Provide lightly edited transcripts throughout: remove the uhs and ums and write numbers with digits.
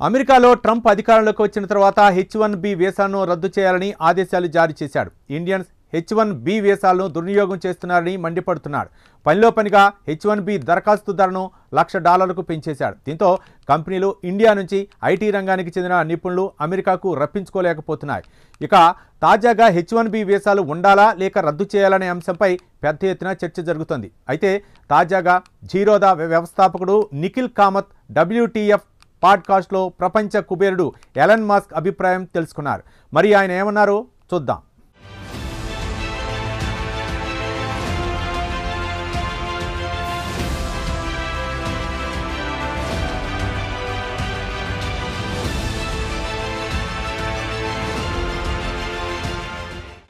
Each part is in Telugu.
అమెరికాలో ట్రంప్ అధికారంలోకి వచ్చిన తర్వాత H1B వీసాను రద్దు చేయాలని ఆదేశాలు జారీ చేశాడు. ఇండియన్స్ H1B వీసాలను దుర్వినియోగం చేస్తున్నారని మండిపడుతున్నాడు. పనిలో పనిగా H1B దరఖాస్తు ధరను $1,00,000కు పెంచేశాడు. దీంతో కంపెనీలు ఇండియా నుంచి ఐటీ రంగానికి చెందిన నిపుణులు అమెరికాకు రప్పించుకోలేకపోతున్నాయి. ఇక తాజాగా H1B వీసాలు ఉండాలా లేక రద్దు చేయాలనే అంశంపై పెద్ద ఎత్తున చర్చ జరుగుతోంది. అయితే తాజాగా జీరోదా వ్యవస్థాపకుడు నిఖిల్ కామత్ WTF పాడ్కాస్ట్లో ప్రపంచ కుబేరుడు ఎలన్ మస్క్ అభిప్రాయం తెలుసుకున్నారు. మరి ఆయన ఏమన్నారో చూద్దాం.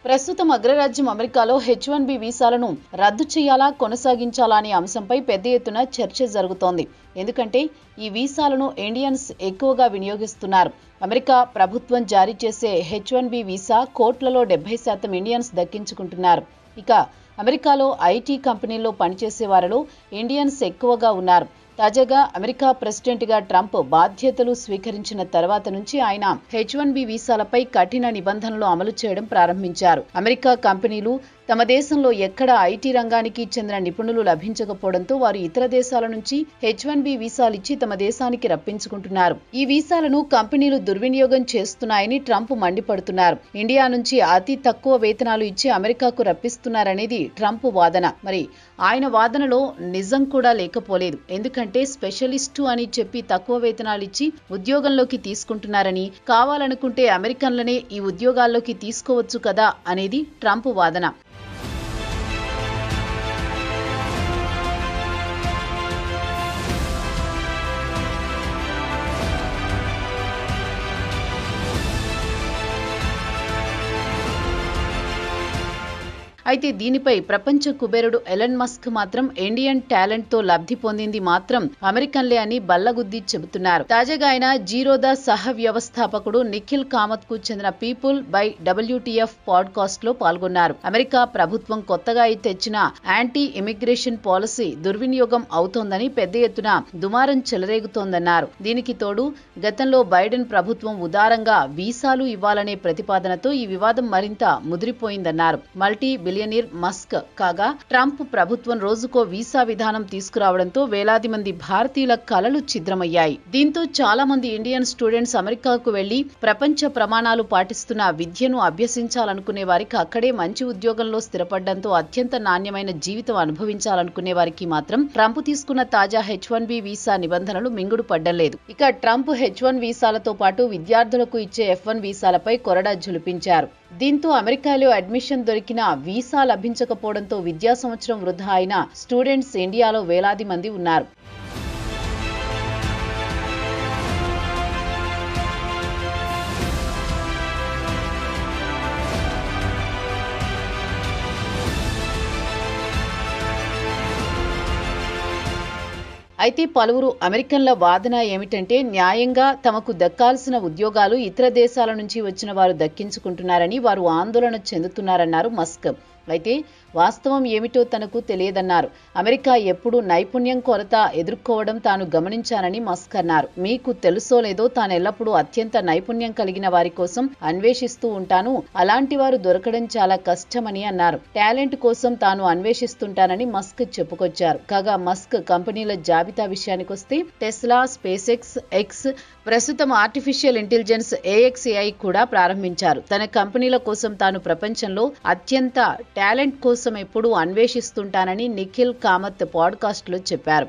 ప్రస్తుతం అగ్రరాజ్యం అమెరికాలో H1B వీసాలను రద్దు చేయాలా కొనసాగించాలా అనే అంశంపై పెద్ద ఎత్తున చర్చ జరుగుతోంది. ఎందుకంటే ఈ వీసాలను ఇండియన్స్ ఎక్కువగా వినియోగిస్తున్నారు. అమెరికా ప్రభుత్వం జారీ చేసే H1B వీసా కోట్లలో 70% ఇండియన్స్ దక్కించుకుంటున్నారు. ఇక అమెరికాలో ఐటీ కంపెనీల్లో పనిచేసే వారిలో ఇండియన్స్ ఎక్కువగా ఉన్నారు. తాజాగా అమెరికా ప్రెసిడెంట్గా ట్రంప్ బాధ్యతలు స్వీకరించిన తర్వాత నుంచి ఆయన H1B వీసాలపై కఠిన నిబంధనలు అమలు చేయడం ప్రారంభించారు. అమెరికా కంపెనీలు తమ దేశంలో ఎక్కడ ఐటీ రంగానికి చెందిన నిపుణులు లభించకపోవడంతో వారు ఇతర దేశాల నుంచి H1B వీసాలు ఇచ్చి తమ దేశానికి రప్పించుకుంటున్నారు. ఈ వీసాలను కంపెనీలు దుర్వినియోగం చేస్తున్నాయని ట్రంప్ మండిపడుతున్నారు. ఇండియా నుంచి అతి తక్కువ వేతనాలు ఇచ్చి అమెరికాకు రప్పిస్తున్నారనేది ట్రంప్ వాదన. మరి ఆయన వాదనలో నిజం కూడా లేకపోలేదు. ఎందుకంటే స్పెషలిస్టు అని చెప్పి తక్కువ వేతనాలు ఇచ్చి ఉద్యోగంలోకి తీసుకుంటున్నారని, కావాలనుకుంటే అమెరికన్లనే ఈ ఉద్యోగాల్లోకి తీసుకోవచ్చు కదా అనేది ట్రంప్ వాదన. అయితే దీనిపై ప్రపంచ కుబేరుడు ఎలన్ మస్క్ మాత్రం ఇండియన్ టాలెంట్ తో లబ్ధి పొందింది మాత్రం అమెరికన్లే అని బల్లగుద్ది చెబుతున్నారు. తాజాగా ఆయన జీరోదా సహ వ్యవస్థాపకుడు నిఖిల్ కామత్ కు చెందిన పీపుల్ బై WTF పాడ్కాస్ట్ లో పాల్గొన్నారు. అమెరికా ప్రభుత్వం కొత్తగా తెచ్చిన యాంటీ ఇమిగ్రేషన్ పాలసీ దుర్వినియోగం అవుతోందని పెద్ద ఎత్తున దుమారం చెలరేగుతోందన్నారు. దీనికి తోడు గతంలో బైడెన్ ప్రభుత్వం ఉదారంగా వీసాలు ఇవ్వాలనే ప్రతిపాదనతో ఈ వివాదం మరింత ముదిరిపోయిందన్నారు. మల్టీ బిలియనీర్ మస్క్ కాగా ట్రంప్ ప్రభుత్వం రోజుకో వీసా విధానం తీసుకురావడంతో వేలాది మంది భారతీయుల కలలు ఛిద్రమయ్యాయి. దీంతో చాలా మంది ఇండియన్ స్టూడెంట్స్ అమెరికాకు వెళ్లి ప్రపంచ ప్రమాణాలు పాటిస్తున్న విద్యను అభ్యసించాలనుకునే వారికి అక్కడే మంచి ఉద్యోగంలో స్థిరపడడంతో అత్యంత నాణ్యమైన జీవితం అనుభవించాలనుకునే వారికి మాత్రం ట్రంప్ తీసుకున్న తాజా H1B వీసా నిబంధనలు మింగుడు పడ్డలేదు. ఇక ట్రంప్ H1 వీసాలతో పాటు విద్యార్థులకు ఇచ్చే F1 వీసాలపై కొరడా జులిపించారు. దీంతో అమెరికాలో అడ్మిషన్ దొరికిన వీసా లభించకపోవడంతో విద్యా సంవత్సరం వృధా అయిన స్టూడెంట్స్ ఇండియాలో వేలాది మంది ఉన్నారు. అయితే పలువురు అమెరికన్ల వాదన ఏమిటంటే న్యాయంగా తమకు దక్కాల్సిన ఉద్యోగాలు ఇతర దేశాల నుంచి వచ్చిన వారు దక్కించుకుంటున్నారని వారు ఆందోళన చెందుతున్నారన్నారు మస్క్. అయితే వాస్తవం ఏమిటో తనకు తెలియదన్నారు. అమెరికా ఎప్పుడూ నైపుణ్యం కొరత ఎదుర్కోవడం తాను గమనించానని మస్క్ అన్నారు. మీకు తెలుసో లేదో తాను ఎల్లప్పుడూ అత్యంత నైపుణ్యం కలిగిన వారి కోసం అన్వేషిస్తూ ఉంటాను. అలాంటి వారు దొరకడం చాలా కష్టమని అన్నారు. టాలెంట్ కోసం తాను అన్వేషిస్తుంటానని మస్క్ చెప్పుకొచ్చారు. కాగా మస్క్ కంపెనీల జాబితా విషయానికొస్తే టెస్లా, స్పేస్ ఎక్స్, ప్రస్తుతం ఆర్టిఫిషియల్ ఇంటెలిజెన్స్ AXAI కూడా ప్రారంభించారు. తన కంపెనీల కోసం తాను ప్రపంచంలో అత్యంత టాలెంట్ కోసం ఎప్పుడూ అన్వేషిస్తుంటానని నిఖిల్ కామత్ పాడ్కాస్ట్ లో చెప్పారు.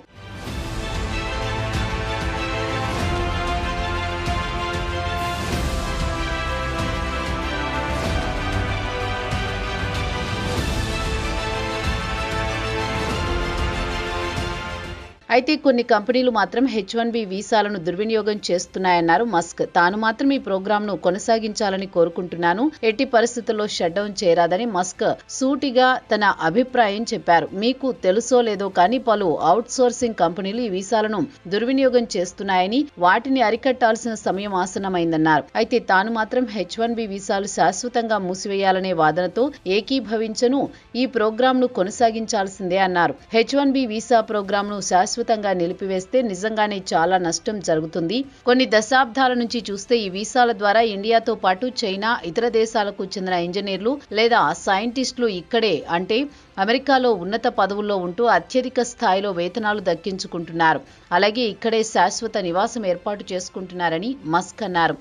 అయితే కొన్ని కంపెనీలు మాత్రం H1B వీసాలను దుర్వినియోగం చేస్తున్నాయన్నారు మస్క్. తాను మాత్రం ఈ ప్రోగ్రాంను కొనసాగించాలని కోరుకుంటున్నాను. ఎట్టి పరిస్థితుల్లో షట్ డౌన్ చేయరాదని మస్క్ సూటిగా తన అభిప్రాయం చెప్పారు. మీకు తెలుసో లేదో కానీ పలు అవుట్ సోర్సింగ్ కంపెనీలు ఈ వీసాలను దుర్వినియోగం చేస్తున్నాయని, వాటిని అరికట్టాల్సిన సమయం ఆసన్నమైందన్నారు. అయితే తాను మాత్రం H1B వీసాలు శాశ్వతంగా మూసివేయాలనే వాదనతో ఏకీభవించను. ఈ ప్రోగ్రాంను కొనసాగించాల్సిందే అన్నారు. H1B వీసా ప్రోగ్రాంను శాశ్వత శాశ్వతంగా నిలిపివేస్తే నిజంగానే చాలా నష్టం జరుగుతుంది. కొన్ని దశాబ్దాల నుంచి చూస్తే ఈ వీసాల ద్వారా ఇండియాతో పాటు చైనా, ఇతర దేశాలకు చెందిన ఇంజనీర్లు లేదా సైంటిస్టులు ఇక్కడే అంటే అమెరికాలో ఉన్నత పదవుల్లో ఉంటూ అత్యధిక స్థాయిలో వేతనాలు దక్కించుకుంటున్నారు. అలాగే ఇక్కడే శాశ్వత నివాసం ఏర్పాటు చేసుకుంటున్నారని మస్క్ అన్నారు.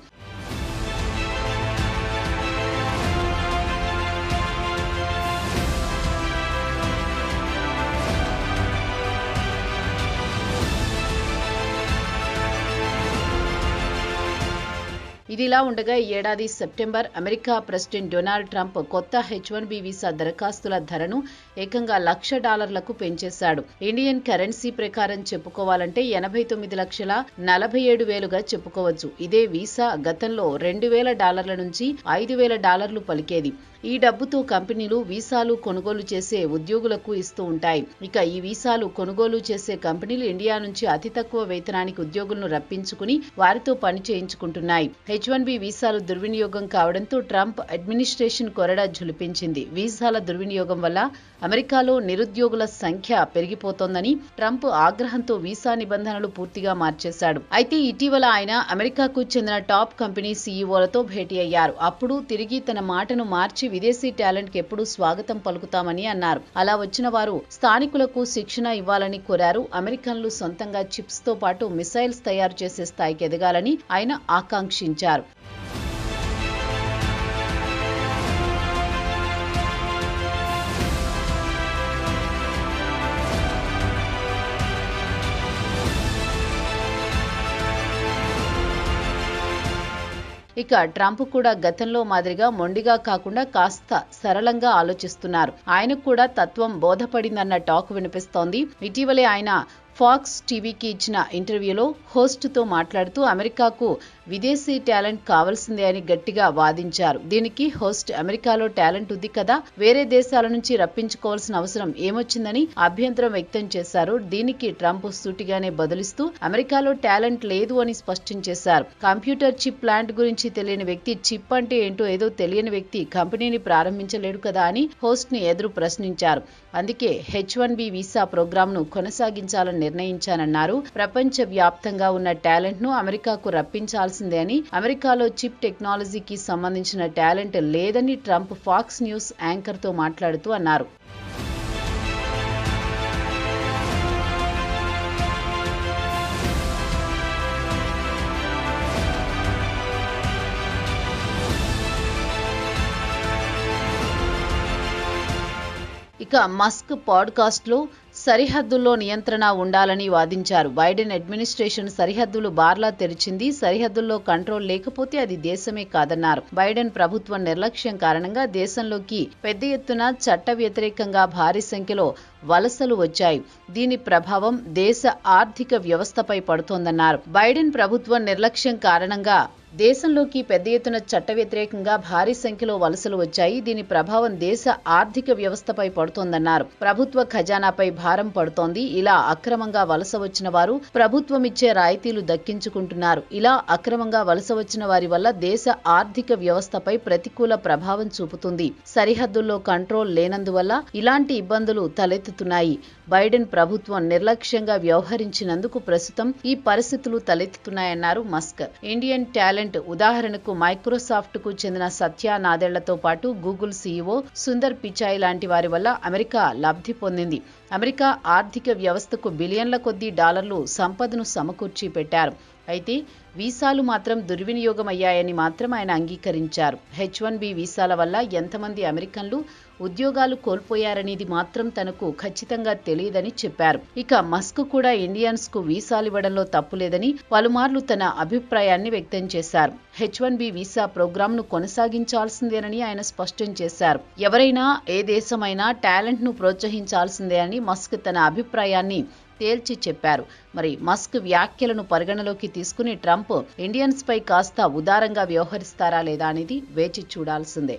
ఇదిలా ఉండగా ఈ ఏడాది September America president Donald Trump కొత్త H1B వీసా దరఖాస్తుల ధరను ఏకంగా $1,00,000కు పెంచేశాడు. ఇండియన్ కరెన్సీ ప్రకారం చెప్పుకోవాలంటే 89,47,000గా చెప్పుకోవచ్చు. ఇదే వీసా గతంలో $2,000 నుంచి $5,000 పలికేది. ఈ డబ్బుతో కంపెనీలు వీసాలు కొనుగోలు చేసే ఉద్యోగులకు ఇస్తూ ఉంటాయి. ఇక ఈ వీసాలు కొనుగోలు చేసే కంపెనీలు ఇండియా నుంచి అతి తక్కువ వేతనానికి ఉద్యోగులను రప్పించుకుని వారితో పని చేయించుకుంటున్నాయి. H1B వీసాలు దుర్వినియోగం కావడంతో ట్రంప్ అడ్మినిస్ట్రేషన్ కొరడా ఝులిపించింది. వీసాల దుర్వినియోగం వల్ల అమెరికాలో నిరుద్యోగుల సంఖ్య పెరిగిపోతోందని ట్రంప్ ఆగ్రహంతో వీసా నిబంధనలు పూర్తిగా మార్చేశాడు. అయితే ఇటీవల ఆయన అమెరికాకు చెందిన టాప్ కంపెనీ సీఈఓలతో భేటీ అయ్యారు. అప్పుడు తిరిగి తన మాటను మార్చి విదేశీ టాలెంట్ కి ఎప్పుడూ స్వాగతం పలుకుతామని అన్నారు. అలా వచ్చిన వారు స్థానికులకు శిక్షణ ఇవ్వాలని కోరారు. అమెరికన్లు సొంతంగా చిప్స్ తో పాటు మిసైల్స్ తయారు చేసే స్థాయికి ఎదగాలని ఆయన ఆకాంక్షించారు. ఇక ట్రంప్ కూడా గతంలో మాదిరిగా మొండిగా కాకుండా కాస్త సరళంగా ఆలోచిస్తున్నారు. ఆయనకు కూడా తత్వం బోధపడిందన్న టాక్ వినిపిస్తోంది. ఇటీవలే ఆయన ఫాక్స్ టీవీకి ఇచ్చిన ఇంటర్వ్యూలో హోస్ట్తో మాట్లాడుతూ అమెరికాకు విదేశీ టాలెంట్ కావాల్సిందే అని గట్టిగా వాదించారు. దీనికి హోస్ట్ అమెరికాలో టాలెంట్ ఉంది కదా, వేరే దేశాల నుంచి రప్పించుకోవాల్సిన అవసరం ఏమొచ్చిందని అభ్యంతరం వ్యక్తం చేశారు. దీనికి ట్రంప్ సూటిగానే బదులిస్తూ అమెరికాలో టాలెంట్ లేదు అని స్పష్టం చేశారు. కంప్యూటర్ చిప్ ప్లాంట్ గురించి తెలియని వ్యక్తి, చిప్ అంటే ఏంటో ఏదో తెలియని వ్యక్తి కంపెనీని ప్రారంభించలేడు కదా అని హోస్ట్ ని ఎదురు ప్రశ్నించారు. అందుకే H1B వీసా ప్రోగ్రామ్ ను కొనసాగించాలని నిర్ణయించానన్నారు. ప్రపంచ వ్యాప్తంగా ఉన్న టాలెంట్ ను అమెరికాకు రప్పించాల్సిందే అని, అమెరికాలో చిప్ టెక్నాలజీకి సంబంధించిన టాలెంట్ లేదని ట్రంప్ ఫాక్స్ న్యూస్ యాంకర్ తో మాట్లాడుతూ అన్నారు. ఇక మస్క్ పాడ్కాస్ట్ లో సరిహద్దుల్లో నియంత్రణ ఉండాలని వాదించారు. బైడెన్ అడ్మినిస్ట్రేషన్ సరిహద్దులు బార్లా తెరిచింది. సరిహద్దుల్లో కంట్రోల్ లేకపోతే అది దేశమే కాదన్నారు. బైడెన్ ప్రభుత్వం నిర్లక్ష్యం కారణంగా దేశంలోకి పెద్ద ఎత్తున చట్ట వ్యతిరేకంగా భారీ సంఖ్యలో వలసలు వచ్చాయి. దీని ప్రభావం దేశ ఆర్థిక వ్యవస్థపై పడుతోందన్నారు. బైడెన్ ప్రభుత్వం నిర్లక్ష్యం కారణంగా దేశంలోకి పెద్ద ఎత్తున చట్ట వ్యతిరేకంగా భారీ సంఖ్యలో వలసలు వచ్చాయి. దీని ప్రభావం దేశ ఆర్థిక వ్యవస్థపై పడుతోందన్నారు. ప్రభుత్వ ఖజానాపై భారం పడుతోంది. ఇలా అక్రమంగా వలస వచ్చిన వారు ప్రభుత్వం ఇచ్చే రాయితీలు దక్కించుకుంటున్నారు. ఇలా అక్రమంగా వలస వచ్చిన వారి వల్ల దేశ ఆర్థిక వ్యవస్థపై ప్రతికూల ప్రభావం చూపుతుంది. సరిహద్దుల్లో కంట్రోల్ లేనందువల్ల ఇలాంటి ఇబ్బందులు తలెత్తుతున్నాయి. బైడెన్ ప్రభుత్వం నిర్లక్ష్యంగా వ్యవహరించినందుకు ప్రస్తుతం ఈ పరిస్థితులు తలెత్తుతున్నాయన్నారు మస్క్. ఇండియన్ టాలెంట్ ఉదాహరణకు మైక్రోసాఫ్ట్ కు చెందిన సత్య నాదెళ్లతో పాటు గూగుల్ సీఈఓ సుందర్ పిచాయ్ లాంటి వారి వల్ల అమెరికా లబ్ధి పొందింది. అమెరికా ఆర్థిక వ్యవస్థకు బిలియన్ల కొద్దీ డాలర్లు సంపదను సమకూర్చి పెట్టారు. అయితే వీసాలు మాత్రం దుర్వినియోగమయ్యాయని మాత్రం ఆయన అంగీకరించారు. H1B వీసాల వల్ల ఎంతమంది అమెరికన్లు ఉద్యోగాలు కోల్పోయారనేది మాత్రం తనకు ఖచ్చితంగా తెలియదని చెప్పారు. ఇక మస్క్ కూడా ఇండియన్స్ కు వీసాలు ఇవ్వడంలో తప్పులేదని పలుమార్లు తన అభిప్రాయాన్ని వ్యక్తం చేశారు. H1B వీసా ప్రోగ్రామ్ ను కొనసాగించాల్సిందేనని ఆయన స్పష్టం చేశారు. ఎవరైనా ఏ దేశమైనా టాలెంట్ ను ప్రోత్సహించాల్సిందే అని మస్క్ తన అభిప్రాయాన్ని తేల్చి చెప్పారు. మరి మస్క్ వ్యాఖ్యలను పరిగణలోకి తీసుకుని ట్రంప్ ఇండియన్స్ పై కాస్త ఉదారంగా వ్యవహరిస్తారా లేదా అనేది వేచి చూడాల్సిందే.